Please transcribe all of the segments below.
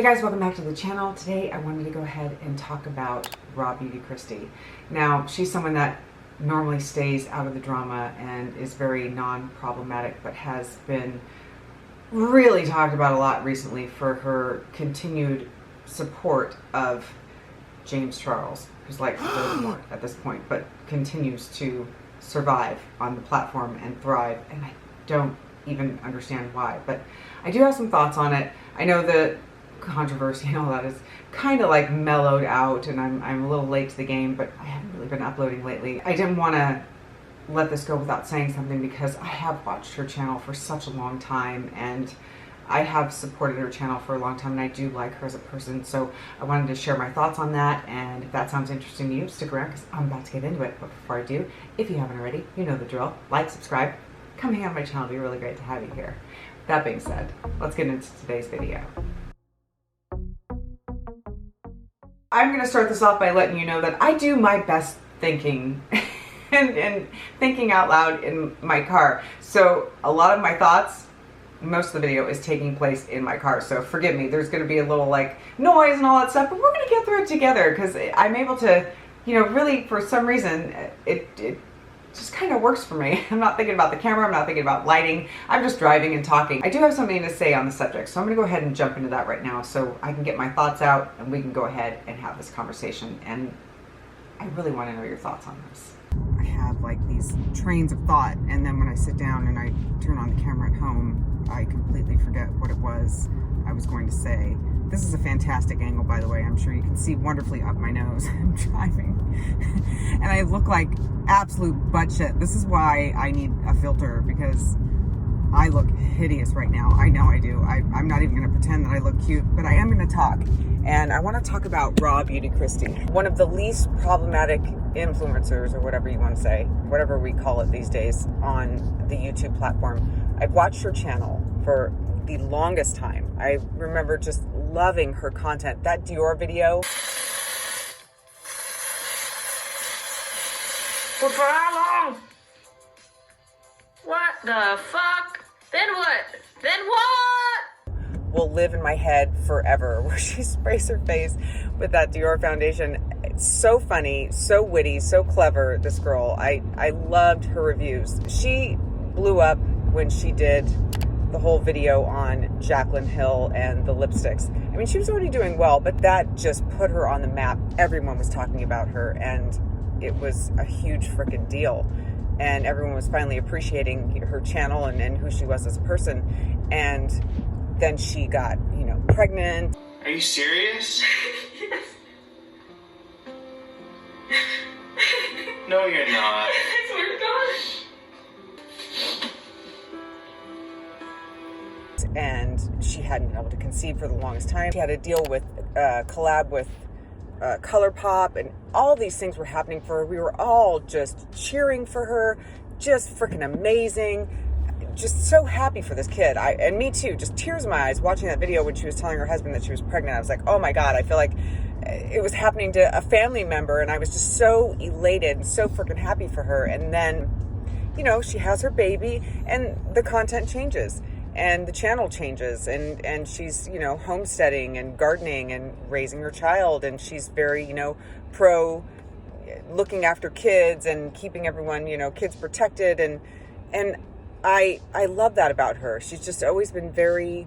Hey guys, welcome back to the channel. Today I wanted to go ahead and talk about RawBeautyKristi. Now, she's someone that normally stays out of the drama and is very non-problematic, but has been really talked about a lot recently for her continued support of James Charles, who's like Voldemort at this point, but continues to survive on the platform and thrive, and I don't even understand why. But I do have some thoughts on it. I know the controversy and all that is kind of like mellowed out, and I'm a little late to the game, but I haven't really been uploading lately. I didn't want to let this go without saying something because I have watched her channel for such a long time, and I have supported her channel for a long time, and I do like her as a person, so I wanted to share my thoughts on that. And if that sounds interesting to you, stick around because I'm about to get into it. But before I do, if you haven't already, you know the drill. Like, subscribe, come hang out on my channel. It'd be really great to have you here. That being said, let's get into today's video. I'm going to start this off by letting you know that I do my best thinking and thinking out loud in my car. So a lot of my thoughts, most of the video is taking place in my car. So forgive me, there's going to be a little like noise and all that stuff, but we're going to get through it together because I'm able to, you know, really for some reason, it just kind of works for me. I'm not thinking about the camera, I'm not thinking about lighting, I'm just driving and talking. I do have something to say on the subject, so I'm gonna go ahead and jump into that right now so I can get my thoughts out and we can go ahead and have this conversation. And I really want to know your thoughts on this. I have like these trains of thought, and then when I sit down and I turn on the camera at home, I completely forget what it was I was going to say. This is a fantastic angle, by the way. I'm sure you can see wonderfully up my nose. I'm driving. And I look like absolute butt shit. This is why I need a filter, because I look hideous right now. I know I do. I'm not even going to pretend that I look cute, but I am going to talk. And I want to talk about RawBeautyKristi, one of the least problematic influencers, or whatever you want to say, whatever we call it these days, on the YouTube platform. I've watched her channel for the longest time. I remember just loving her content. That Dior video. Well, for how long? What the fuck? Then what? Then what? Will live in my head forever, where she sprays her face with that Dior foundation. It's so funny, so witty, so clever, this girl. I loved her reviews. She blew up when she did the whole video on Jaclyn Hill and the lipsticks. I mean, she was already doing well, but that just put her on the map. Everyone was talking about her, and it was a huge freaking deal. And everyone was finally appreciating her channel and who she was as a person. And then she got, you know, pregnant. Are you serious? Yes. No, you're not. I swear to God. And she hadn't been able to conceive for the longest time. She had to deal with collab with ColourPop, and all these things were happening for her. We were all just cheering for her, just freaking amazing, just so happy for this kid. And me too, just tears in my eyes watching that video when she was telling her husband that she was pregnant. I was like, oh my God, I feel like it was happening to a family member, and I was just so elated and so freaking happy for her. And then, you know, she has her baby, and the content changes. And the channel changes, and she's, you know, homesteading and gardening and raising her child, and she's very, you know, pro looking after kids and keeping everyone, you know, kids protected, and I love that about her. She's just always been very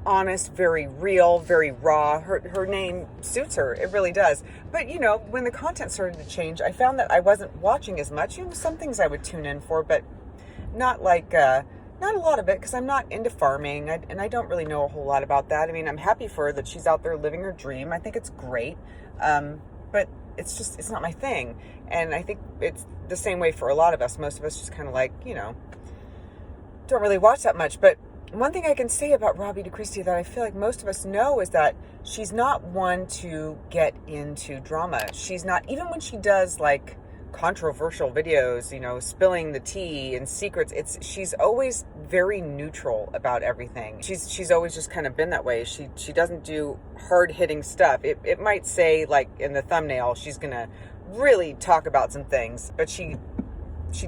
honest, very real, very raw. Her name suits her. It really does. But, you know, when the content started to change, I found that I wasn't watching as much. You know, some things I would tune in for, but not like not a lot of it, because I'm not into farming, and I don't really know a whole lot about that. I mean, I'm happy for her that she's out there living her dream. I think it's great, but it's not my thing. And I think it's the same way for a lot of us. Most of us just kind of like, you know, don't really watch that much. But one thing I can say about RawBeautyKristi that I feel like most of us know is that she's not one to get into drama. She's not, even when she does like controversial videos, you know, spilling the tea and secrets, she's always very neutral about everything. She's always just kind of been that way. She doesn't do hard-hitting stuff. It might say, like in the thumbnail, she's gonna really talk about some things, but she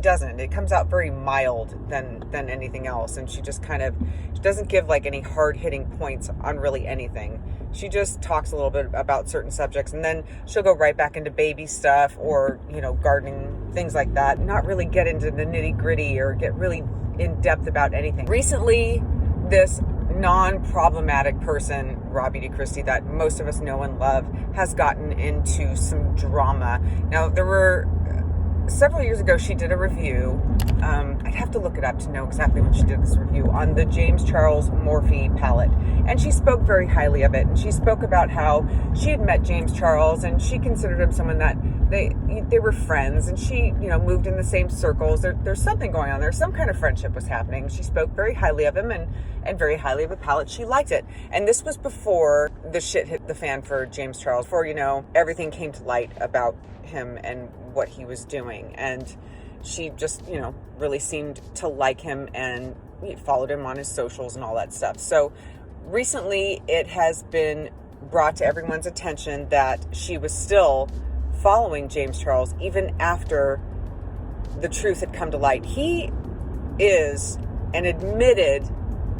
doesn't. It comes out very mild than anything else, and she just kind of, she doesn't give like any hard-hitting points on really anything. She just talks a little bit about certain subjects, and then she'll go right back into baby stuff or, gardening, things like that. Not really get into the nitty gritty or get really in depth about anything. Recently, this non-problematic person, RawBeautyKristi, that most of us know and love, has gotten into some drama. Now, there were several years ago, she did a review. I'd have to look it up to know exactly when she did this review on the James Charles Morphe palette. And she spoke very highly of it. And she spoke about how she had met James Charles and she considered him someone that they were friends, and she, moved in the same circles. There's something going on there. Some kind of friendship was happening. She spoke very highly of him and very highly of the palette. She liked it. And this was before the shit hit the fan for James Charles, before, everything came to light about him and what he was doing. And she just, really seemed to like him and followed him on his socials and all that stuff. So recently it has been brought to everyone's attention that she was still following James Charles even after the truth had come to light. He is an admitted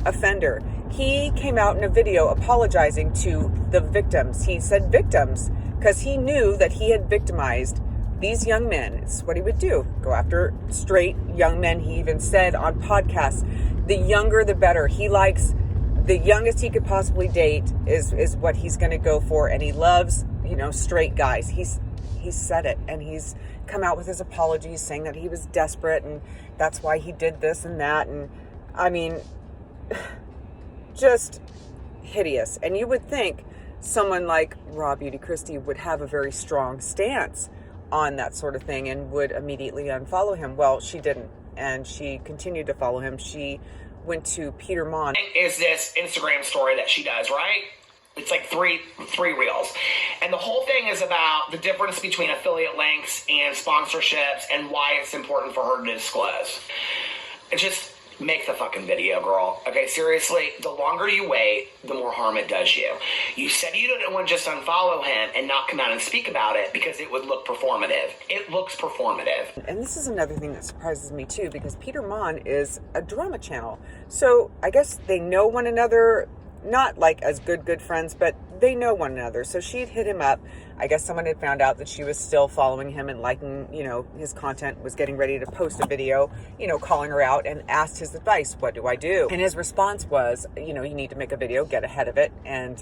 offender. He came out in a video apologizing to the victims. He said victims because he knew that he had victimized these young men. It's what he would do. Go after straight young men. He even said on podcasts, the younger the better. He likes the youngest he could possibly date is what he's going to go for. And he loves, straight guys. He's said it, and he's come out with his apologies saying that he was desperate and that's why he did this and that. And I mean, just hideous. And you would think someone like RawBeautyKristi would have a very strong stance on that sort of thing and would immediately unfollow him. Well, she didn't, and she continued to follow him. She went to Peter Mon. Is this Instagram story that she does, right? It's like three reels. And the whole thing is about the difference between affiliate links and sponsorships and why it's important for her to disclose. And just make the fucking video, girl. Okay, seriously, the longer you wait, the more harm it does you. You said you didn't want to just unfollow him and not come out and speak about it because it would look performative. It looks performative. And this is another thing that surprises me too, because Peter Mon is a drama channel. So I guess they know one another, not like as good friends, but they know one another. So she'd hit him up. I guess someone had found out that she was still following him and liking, his content, was getting ready to post a video, calling her out, and asked his advice. What do I do? And his response was, you need to make a video, get ahead of it, and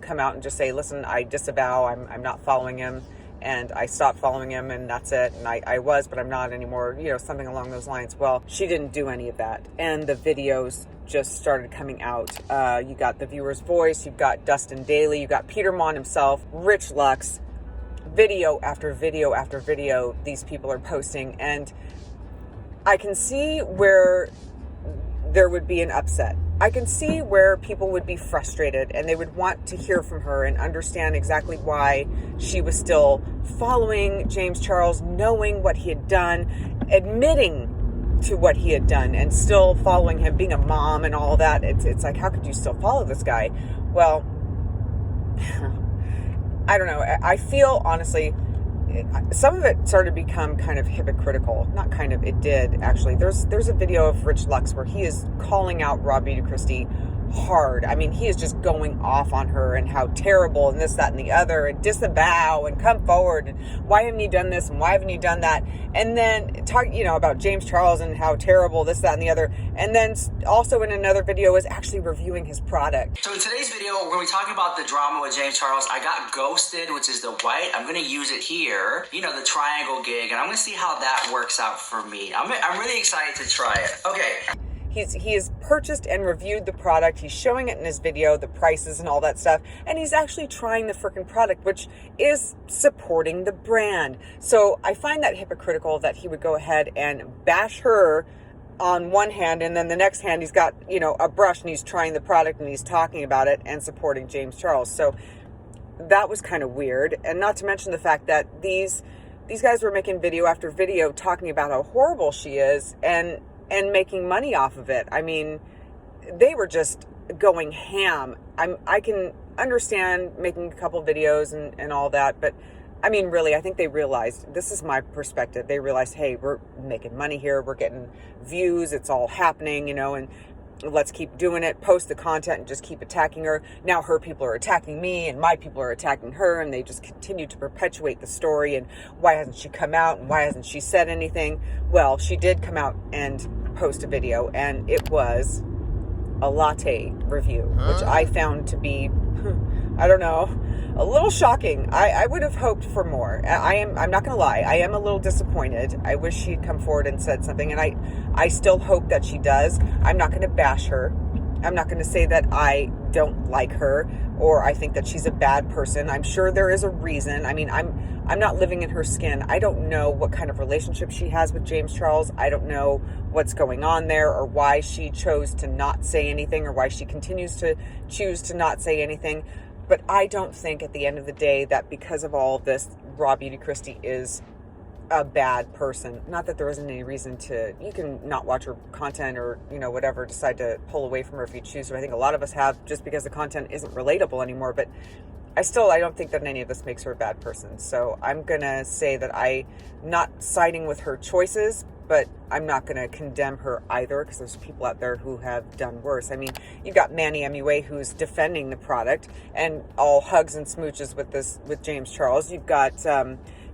come out and just say, listen, I disavow, I'm not following him, and I stopped following him, and that's it. And I was, but I'm not anymore, something along those lines. Well, she didn't do any of that. And the videos just started coming out. You got The Viewer's Voice, you've got Dustin Daly, you got Peter Mon himself, Rich Lux, video after video after video these people are posting. And I can see where there would be an upset. I can see where people would be frustrated and they would want to hear from her and understand exactly why she was still following James Charles, knowing what he had done, admitting to what he had done, and still following him, being a mom and all that. It's like, how could you still follow this guy? Well, I don't know. I feel, honestly, some of it started to become kind of hypocritical. Not kind of, it did, actually. There's a video of Rich Lux where he is calling out RawBeautyKristi hard. I mean, he is just going off on her and how terrible and this, that, and the other, and disavow and come forward and why haven't you done this and why haven't you done that? And then talk, about James Charles and how terrible this, that, and the other. And then also in another video is actually reviewing his product. So in today's video, we're going to be talking about the drama with James Charles. I got ghosted, which is the white. I'm going to use it here, the triangle gig, and I'm going to see how that works out for me. I'm really excited to try it. Okay. He has purchased and reviewed the product. He's showing it in his video, the prices and all that stuff. And he's actually trying the freaking product, which is supporting the brand. So I find that hypocritical that he would go ahead and bash her on one hand, and then the next hand he's got, a brush and he's trying the product and he's talking about it and supporting James Charles. So that was kind of weird. And not to mention the fact that these guys were making video after video talking about how horrible she is and making money off of it. I mean, they were just going ham. I can understand making a couple videos and all that, but I mean, really, I think they realized, this is my perspective, they realized, hey, we're making money here, we're getting views, it's all happening, and let's keep doing it, post the content and just keep attacking her. Now her people are attacking me and my people are attacking her, and they just continue to perpetuate the story. And why hasn't she come out, and why hasn't she said anything? Well, she did come out and post a video, and it was a latte review, which I found to be, I don't know, a little shocking. I would have hoped for more. I'm not gonna lie, I am a little disappointed. I wish she'd come forward and said something, and I still hope that she does. I'm not gonna bash her. I'm not gonna say that I don't like her or I think that she's a bad person. I'm sure there is a reason. I mean, I'm not living in her skin. I don't know what kind of relationship she has with James Charles. I don't know what's going on there, or why she chose to not say anything, or why she continues to choose to not say anything. But I don't think at the end of the day that because of all of this, RawBeautyKristi is a bad person. Not that there isn't any reason to, you can not watch her content or, whatever, decide to pull away from her if you choose to. I think a lot of us have, just because the content isn't relatable anymore. But I don't think that any of this makes her a bad person. So I'm going to say that I'm not siding with her choices, but I'm not going to condemn her either, because there's people out there who have done worse. I mean, you've got Manny MUA, who's defending the product and all hugs and smooches with James Charles. You've got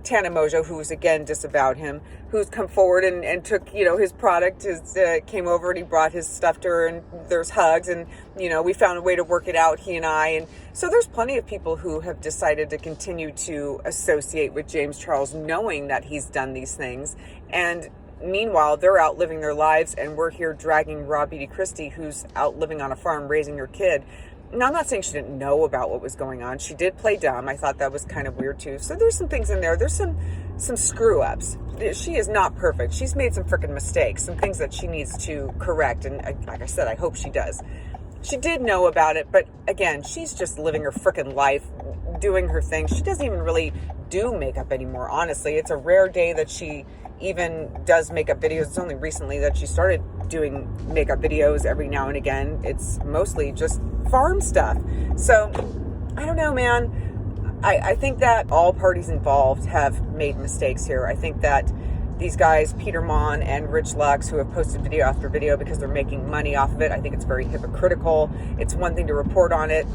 Tana Mojo, who's again disavowed him, who's come forward and took, his product, came over and he brought his stuff to her, and there's hugs, and, we found a way to work it out, he and I. And so there's plenty of people who have decided to continue to associate with James Charles, knowing that he's done these things. And meanwhile, they're out living their lives, and we're here dragging RawBeautyKristi, who's out living on a farm raising her kid. Now, I'm not saying she didn't know about what was going on. She did play dumb. I thought that was kind of weird too. So there's some things in there. There's some screw ups. She is not perfect. She's made some freaking mistakes, some things that she needs to correct. And like I said, I hope she does. She did know about it, but again, she's just living her freaking life, doing her thing. She doesn't even really do makeup anymore, honestly. It's a rare day that she even does makeup videos. It's only recently that she started doing makeup videos every now and again. It's mostly just farm stuff. So I don't know, man. I think that all parties involved have made mistakes here. I think that these guys, Peter Mon and Rich Lux, who have posted video after video because they're making money off of it, I think it's very hypocritical. It's one thing to report on it,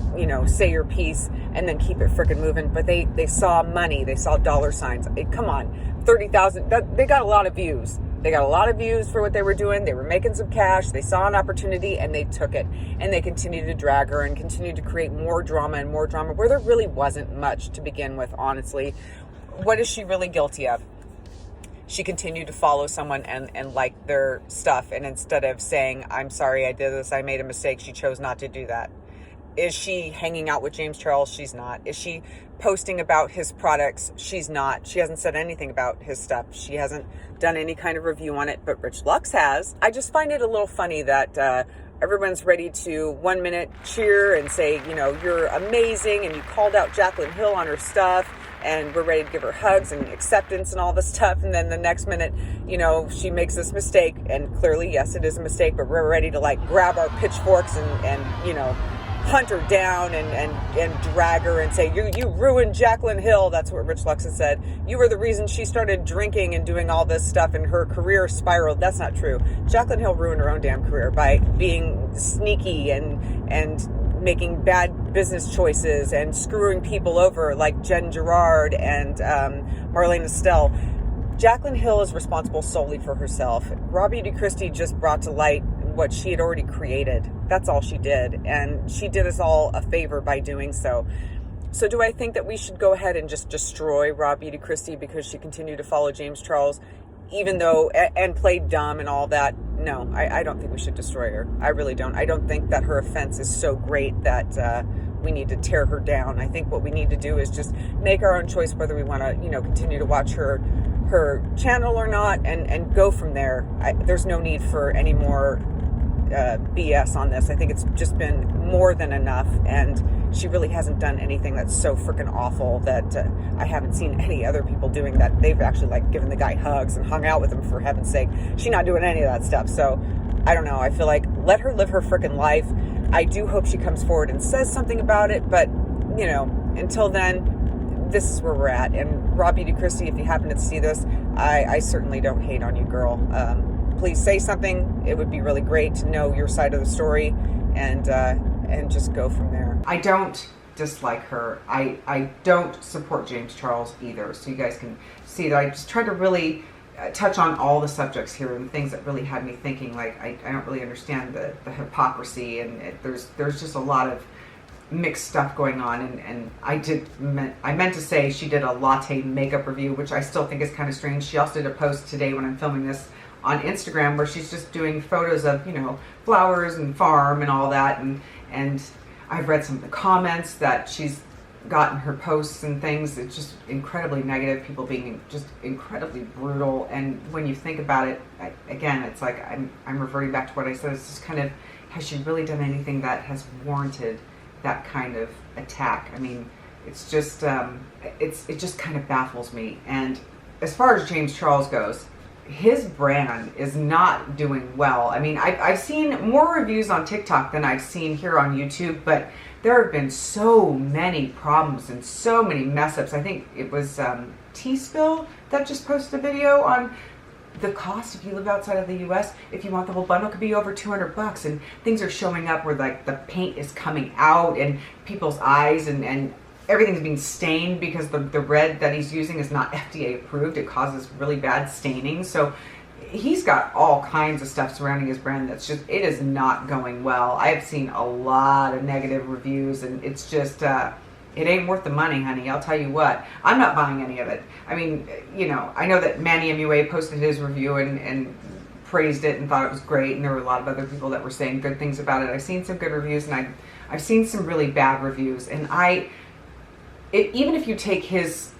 say your piece and then keep it freaking moving. But they saw money. They saw dollar signs. Come on, 30,000. They got a lot of views. They got a lot of views for what they were doing. They were making some cash. They saw an opportunity and they took it. And they continued to drag her and continued to create more drama and more drama where there really wasn't much to begin with, honestly. What is she really guilty of? She continued to follow someone and like their stuff. And instead of saying, I'm sorry, I did this, I made a mistake, she chose not to do that. Is she hanging out with James Charles? She's not. Is she posting about his products? She's not. She hasn't said anything about his stuff. She hasn't done any kind of review on it, but Rich Lux has. I just find it a little funny that everyone's ready to 1 minute cheer and say, you're amazing, and you called out Jaclyn Hill on her stuff, and we're ready to give her hugs and acceptance and all this stuff. And then the next minute, she makes this mistake, and clearly, yes, it is a mistake, but we're ready to grab our pitchforks and hunt her down and drag her and say, you ruined Jaclyn Hill. That's what Rich Lux has said. You were the reason she started drinking and doing all this stuff and her career spiraled. That's not true. Jaclyn Hill ruined her own damn career by being sneaky and making bad business choices and screwing people over like Jen Gerard and Marlene Estelle. Jaclyn Hill is responsible solely for herself. RawBeautyKristi just brought to light what she had already created. That's all she did. And she did us all a favor by doing so. So do I think that we should go ahead and just destroy RawBeautyKristi because she continued to follow James Charles, even though, and played dumb and all that? No, I don't think we should destroy her. I really don't. I don't think that her offense is so great that we need to tear her down. I think what we need to do is just make our own choice whether we want to, continue to watch her channel or not, and go from there. There's no need for any more BS on this. I think it's just been more than enough, and she really hasn't done anything that's so freaking awful that I haven't seen any other people doing that. They've actually given the guy hugs and hung out with him, for heaven's sake. She's not doing any of that stuff. So I don't know. I feel like let her live her freaking life. I do hope she comes forward and says something about it, but until then, this is where we're at. And RawBeautyKristi, if you happen to see this, I certainly don't hate on you, girl. please say something. It would be really great to know your side of the story, and just go from there. I don't dislike her. I don't support James Charles either. So you guys can see that I just try to really touch on all the subjects here and things that really had me thinking. Like I don't really understand the hypocrisy, and there's just a lot of mixed stuff going on. And I meant to say she did a latte makeup review, which I still think is kind of strange. She also did a post today when I'm filming this on Instagram where she's just doing photos of, you know, flowers and farm and all that, and I've read some of the comments that she's gotten her posts and things. It's just incredibly negative, people being just incredibly brutal. And when you think about it, again, it's like I'm reverting back to what I said. It's just kind of, has she really done anything that has warranted that kind of attack? I mean, it's just it just kind of baffles me. And as far as James Charles goes, his brand is not doing well. I mean, I've seen more reviews on TikTok than I've seen here on YouTube, but there have been so many problems and so many mess ups. I think it was T-Spill that just posted a video on the cost if you live outside of the US. If you want the whole bundle, it could be over $200, and things are showing up where like the paint is coming out and people's eyes, and everything's being stained because the red that he's using is not FDA approved. It causes really bad staining. So he's got all kinds of stuff surrounding his brand that's just, it is not going well. I've seen a lot of negative reviews, and it's just, it ain't worth the money, honey. I'll tell you what, I'm not buying any of it. I mean, you know, I know that Manny MUA posted his review and praised it and thought it was great, and there were a lot of other people that were saying good things about it. I've seen some good reviews, and I've seen some really bad reviews, and even if you take his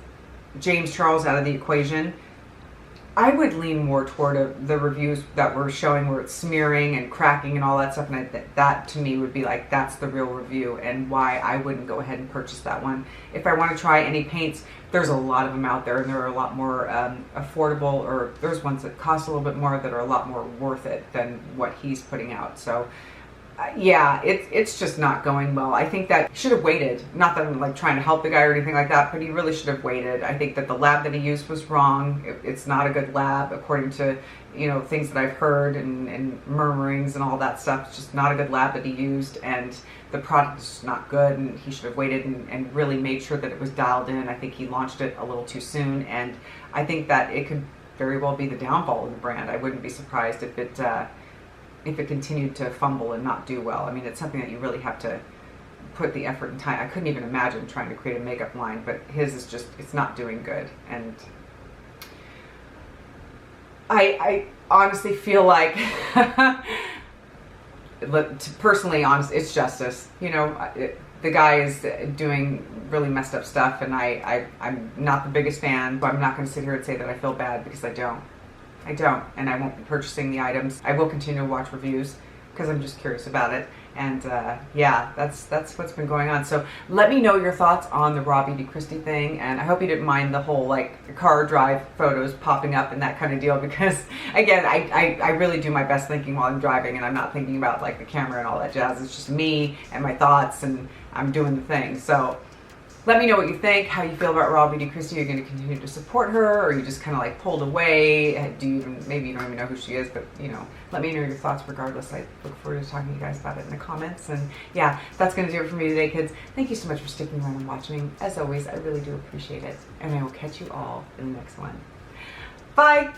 James Charles out of the equation, I would lean more toward the reviews that were showing where it's smearing and cracking and all that stuff, and that to me would be like, that's the real review, and why I wouldn't go ahead and purchase that one. If I want to try any paints, there's a lot of them out there, and they're a lot more affordable, or there's ones that cost a little bit more that are a lot more worth it than what he's putting out. So yeah, it's just not going well. I think that he should have waited. Not that I'm like trying to help the guy or anything like that, but he really should have waited. I think that the lab that he used was wrong. It's not a good lab according to, you know, things that I've heard and murmurings and all that stuff. It's just not a good lab that he used, and the product is just not good, and he should have waited and really made sure that it was dialed in. I think he launched it a little too soon, and I think that it could very well be the downfall of the brand. I wouldn't be surprised if it continued to fumble and not do well. I mean, it's something that you really have to put the effort and time. I couldn't even imagine trying to create a makeup line, but his is just, it's not doing good. And I honestly feel like, personally honest, it's justice. You know, the guy is doing really messed up stuff, and I'm not the biggest fan, but I'm not going to sit here and say that I feel bad, because I don't, and I won't be purchasing the items. I will continue to watch reviews because I'm just curious about it. And yeah, that's what's been going on. So let me know your thoughts on the RawBeautyKristi thing, and I hope you didn't mind the whole like car drive photos popping up and that kind of deal, because again, I really do my best thinking while I'm driving, and I'm not thinking about like the camera and all that jazz. It's just me and my thoughts, and I'm doing the thing. So let me know what you think, how you feel about RawBeautyKristi. Are you going to continue to support her, or are you just kind of like pulled away? Maybe you don't even know who she is, but you know, let me know your thoughts regardless. I look forward to talking to you guys about it in the comments. And yeah, that's going to do it for me today, kids. Thank you so much for sticking around and watching. As always, I really do appreciate it. And I will catch you all in the next one. Bye!